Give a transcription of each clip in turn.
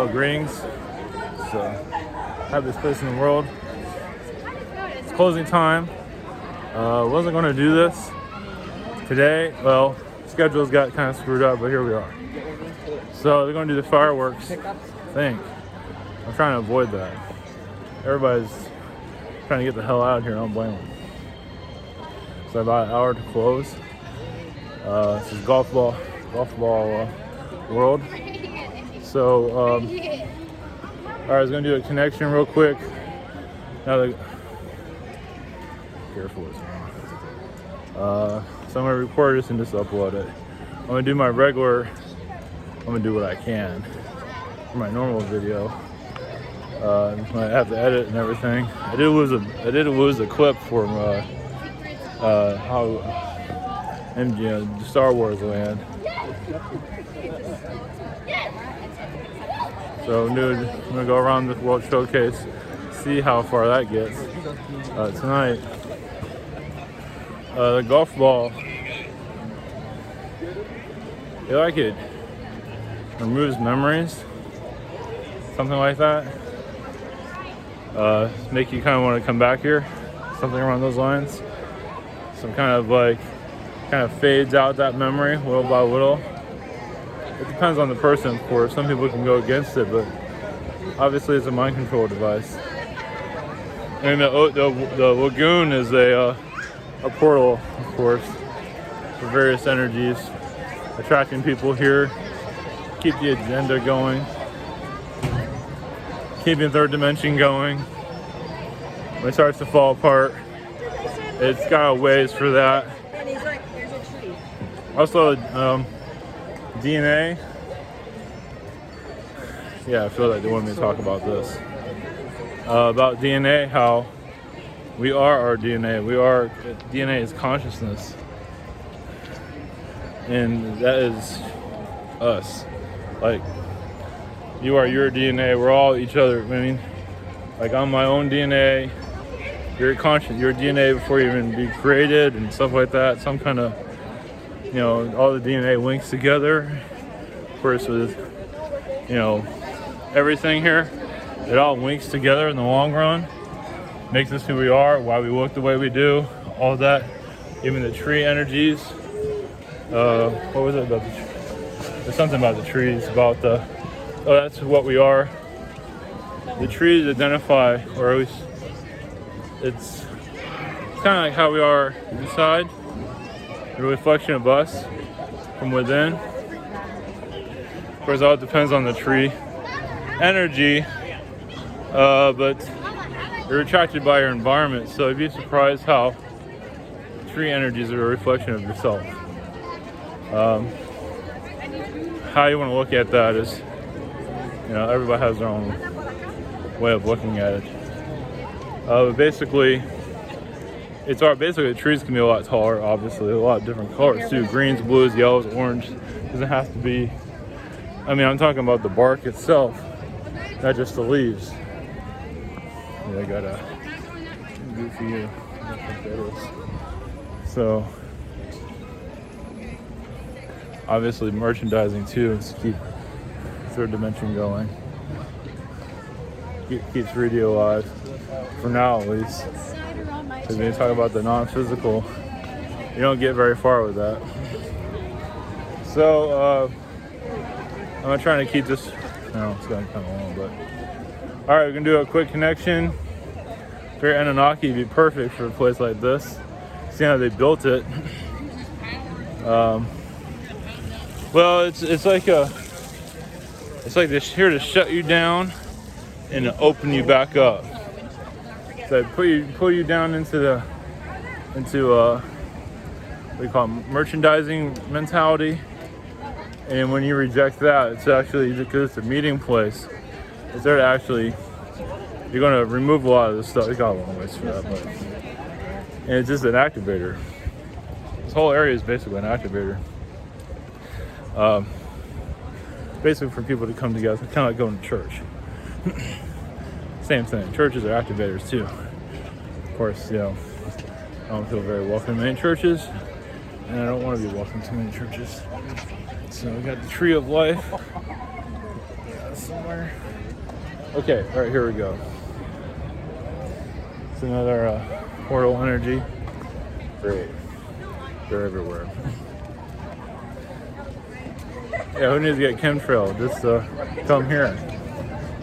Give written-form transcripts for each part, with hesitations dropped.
Well, greetings. It's the happiest place in the world. It's closing time. Wasn't going to do this today. Well, schedules got kind of screwed up, but here we are. So they're going to do the fireworks thing. I'm trying to avoid that. Everybody's trying to get the hell out of here. I don't blame them. So about an hour to close. This is golf ball world. So, all right, I was gonna do a connection real quick. Now, careful with so I'm gonna record this and just upload it. I'm gonna do my regular. I'm gonna do what I can for my normal video. I have to edit and everything. I did lose a clip from how Star Wars land. So I'm gonna go around this World Showcase, see how far that gets. Tonight, the golf ball, you like it removes memories, something like that. Make you kind of want to come back here, something around those lines. Some kind of fades out that memory little by little. It depends on the person, of course. Some people can go against it, but obviously it's a mind control device. And the lagoon is a portal, of course, for various energies, attracting people here, keep the agenda going, keeping third dimension going. When it starts to fall apart, it's got a ways for that. Also, DNA. Yeah, I feel like they want me to talk about this. About DNA, how we are our DNA. DNA is consciousness. And that is us. Like, you are your DNA. We're all each other. I mean, like I'm my own DNA. You're conscious. Your DNA before you even be created and stuff like that. Some kind of, all the DNA links together. Of course, with, everything here, it all links together in the long run. Makes us who we are, why we look the way we do, all that. Even the tree energies. What was it about the tree? There's something about the trees, that's what we are. The trees identify, or at least it's kind of like how we are inside. A reflection of us from within. Of course, all depends on the tree energy, but you're attracted by your environment. So you'd be surprised how tree energies are a reflection of yourself. How you want to look at that is, everybody has their own way of looking at it. But basically, the trees can be a lot taller, obviously, a lot of different colors too. Greens, blues, yellows, orange. Doesn't have to be, I'm talking about the bark itself, not just the leaves. Yeah, I got a goofy, I think that is. So, obviously merchandising too, is to keep third dimension going. Keeps 3D alive, for now at least. Because when you talk about the non-physical, you don't get very far with that. So, I'm not trying to keep this, it's going to come along, but. Alright, we're going to do a quick connection. Very Anunnaki would be perfect for a place like this. See how they built it. Well, it's like they're here to shut you down and to open you back up. So they pull you down into what do you call it, merchandising mentality. And when you reject that, it's actually, because it's a meeting place, it's there to actually, you're going to remove a lot of this stuff. You got a long ways for that, but, and it's just an activator. This whole area is basically an activator. Basically for people to come together, kind of like going to church. Same thing. Churches are activators too. Of course, I don't feel very welcome in many churches, and I don't want to be welcome to many churches. So we got the tree of life. somewhere. Okay, all right, here we go. It's another portal energy. Great. They're everywhere. Yeah, who needs to get chemtrailed? Just come here.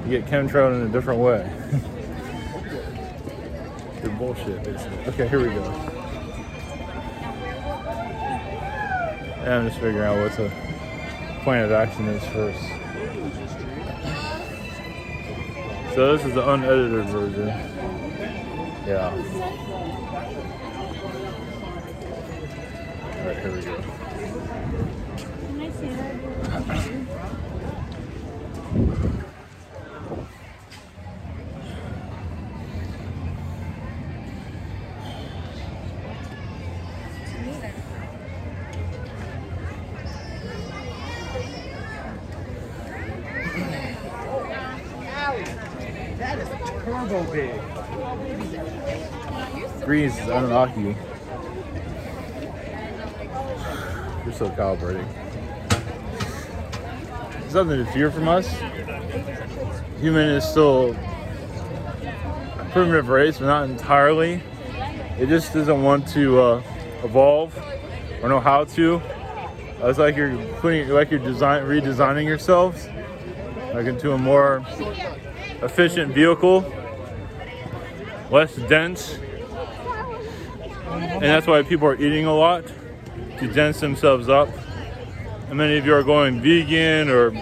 You get chemtrailed in a different way. You're bullshit, basically. Okay, here we go. And I'm just figuring out what the plan of action is first. So this is the unedited version. Yeah. Alright, here we go. Can I see that? That is turbo big. Greece is Anunnaki. You're so calibrating. There's nothing to fear from us. Human is still a primitive race, but not entirely. It just doesn't want to evolve or know how to. It's like you're redesigning yourselves like into a more efficient vehicle, less dense, and that's why people are eating a lot to dense themselves up. And many of you are going vegan or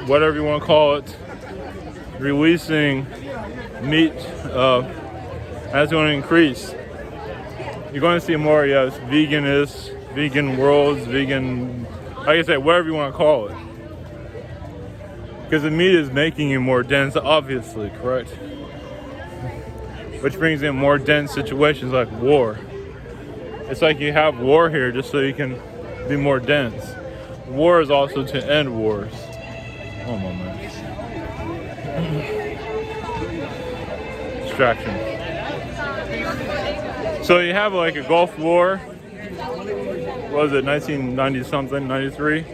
whatever you want to call it, releasing meat as going to increase. You're going to see more, yes, vegan worlds, vegan, like I said, whatever you want to call it. Because the meat is making you more dense, obviously, correct? Which brings in more dense situations like war. It's like you have war here just so you can be more dense. War is also to end wars. Oh, moment. Distraction. So you have like a Gulf War. What was it, 1990 something, 93?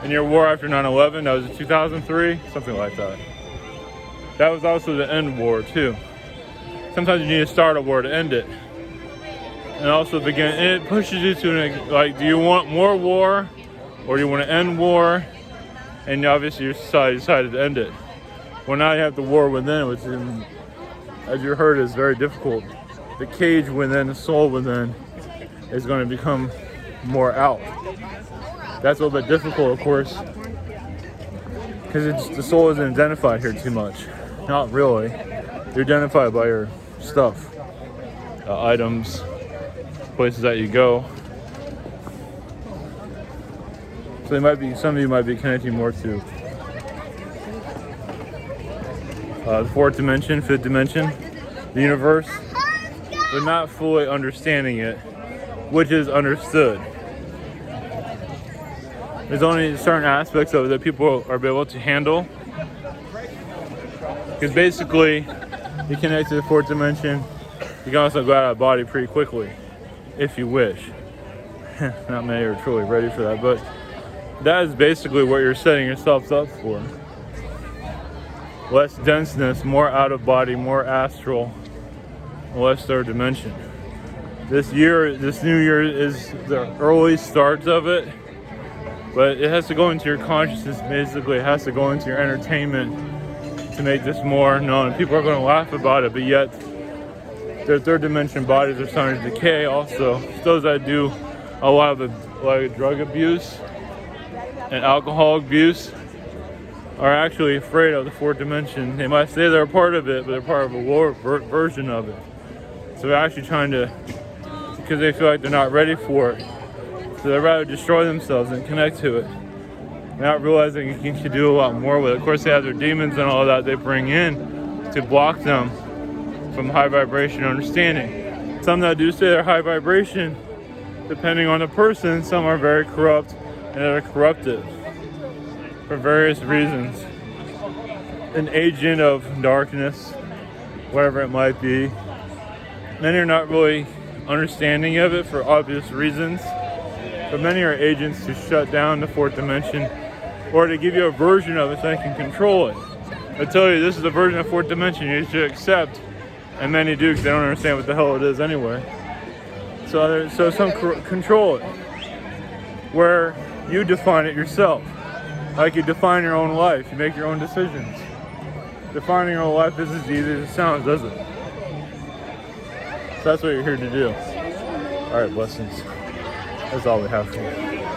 And your war after 9/11, that was 2003, something like that. That was also the end war too. Sometimes you need to start a war to end it. And also begin, and it pushes you to like, do you want more war or do you want to end war? And obviously your society decided to end it. Well, now you have the war within, which is, as you heard, is very difficult. The cage within, the soul within, is going to become more out. That's a little bit difficult, of course, because the soul isn't identified here too much. Not really. You're identified by your stuff, items, places that you go. So some of you might be connecting more to the fourth dimension, fifth dimension, the universe, but not fully understanding it, which is understood. There's only certain aspects of it that people are able to handle. Because basically, you connect to the fourth dimension, you can also go out of the body pretty quickly, if you wish. Not many are truly ready for that, but that is basically what you're setting yourselves up for. Less denseness, more out of body, more astral, less third dimension. This new year is the early starts of it. But it has to go into your consciousness, basically. It has to go into your entertainment to make this more known. People are going to laugh about it, but yet their third dimension bodies are starting to decay also. Those that do a lot of drug abuse and alcohol abuse are actually afraid of the fourth dimension. They might say they're a part of it, but they're part of a lower version of it. So they're actually trying to, because they feel like they're not ready for it. So they'd rather destroy themselves than connect to it. Not realizing you can do a lot more with it. Of course, they have their demons and all that they bring in to block them from high vibration understanding. Some that do say they're high vibration, depending on the person, some are very corrupt and they're corrupted for various reasons. An agent of darkness, whatever it might be. Many are not really understanding of it for obvious reasons. But many are agents to shut down the fourth dimension or to give you a version of it so they can control it. I tell you, this is a version of fourth dimension you should accept, and many do because they don't understand what the hell it is anyway. So some control it, where you define it yourself. Like you define your own life, you make your own decisions. Defining your own life is as easy as it sounds, doesn't it? So that's what you're here to do. All right, blessings. That's all we have for you.